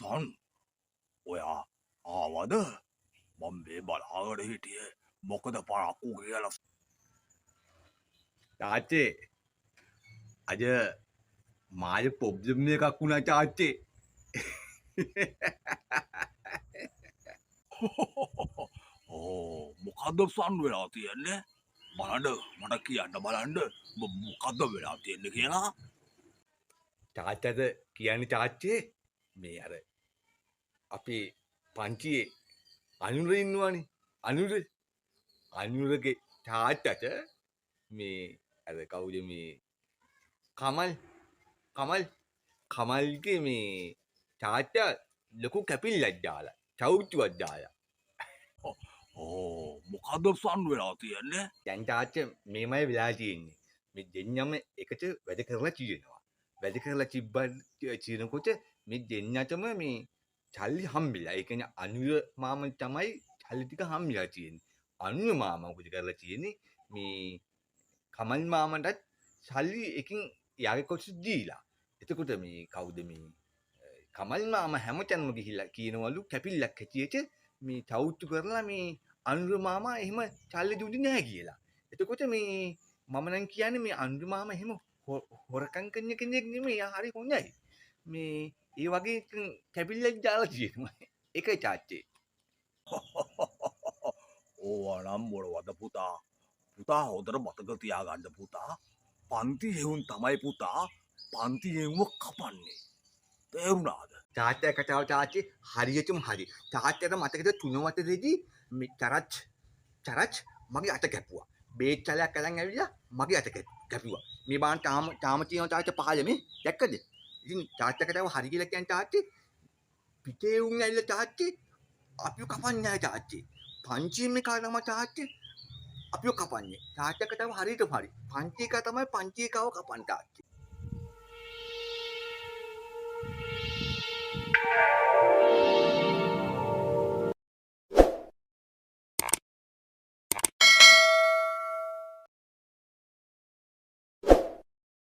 සන් ඔයා ආවද මම මේ බලාගෙන හිටියේ මොකද පරක්කු කියලා තාත්තේ අද මාළේ ප්‍රොබ්ලම් එකක් වුණා තාත්තේ. ඕ මොකද්ද සන් වෙලා තියෙන්නේ බලන්න මට කියන්න බලන්න මොකද්ද වෙලා තියෙන්නේ කියලා තාත්තට කියන්නේ තාත්තේ මේ අර අපේ පන්තියේ අනුර ඉන්නවනේ අනුරගේ තාත්තට මේ අර කවුද මේ කමල්ගේ මේ තාත්තා ලොකු කැපිල්ලක් දාලා චෞච්චුවක් දාලා ඕ මොකද්ද සන් වෙලා තියෙන්නේ දැන් තාත්තා මේමයි වෙලා තියෙන්නේ මේ දෙන්නම එකට වැඩ කරලා තියෙනවා වැඩ කරලා තිබ්බනකොට මේ දෙන්නටම මේ චල්ලි හම්බෙලා ඒ කියන්නේ අනුර මාමා තමයි චල්ලි ටික හම්බෙලා තියෙන්නේ අනුර මාමා මොකද කරලා තියෙන්නේ මේ කමල් මාමටත් සල්ලි එකින් යාගේ කොටස දීලා එතකොට මේ කවුද මේ කමල් මාමා හැමතැනම ගිහිල්ලා කියනවලු කැපිල්ලක් හැටියට මේ චෞච්චු කරලා මේ අනුර මාමා එහෙම චල්ලි දුන්නේ නැහැ කියලා. එතකොට මේ මම නම් කියන්නේ මේ අනුර මාමා එහෙම හොරකම් කරන කෙනෙක් නෙමෙයි. එයා හරි හොඳයි. මේ ඒ වගේ කැපිල්ලක් දාලා තියෙනවා. ඒකයි තාත්තේ. ඕවා නම් මොනවද පුතා හොඳට මතක තියාගන්න පුතා පන්ති හෙවුන් තමයි පුතා පන්ති හෙවුව කපන්නේ තේරුණාද තාත්තා කතාව තාත්තේ හරියටම හරි. තාත්තට මතකද 3 වසරේදී මේ චරච් මගේ අත කැපුවා. බේත් චලයක් අරන් ඇවිල්ලා මගේ අත කැපුවා. මේ බාන් තාම තියෙනවා තාත්තා පහළ මේ දැක්කද? ඉතින් තාත්තා කතාව හරි කියලා කියන්නේ තාත්තේ පිටේ උන් ඇවිල්ලා තාත්තේ අපිව කපන්නේ නැහැ තාත්තේ. පංචියෙන් මේ කාරණාව තාත්තේ අපිව කපන්නේ. තාත්තා කතාව හරියටම හරි. පංචියක තමයි පංචියකව කපන්න තාත්තේ.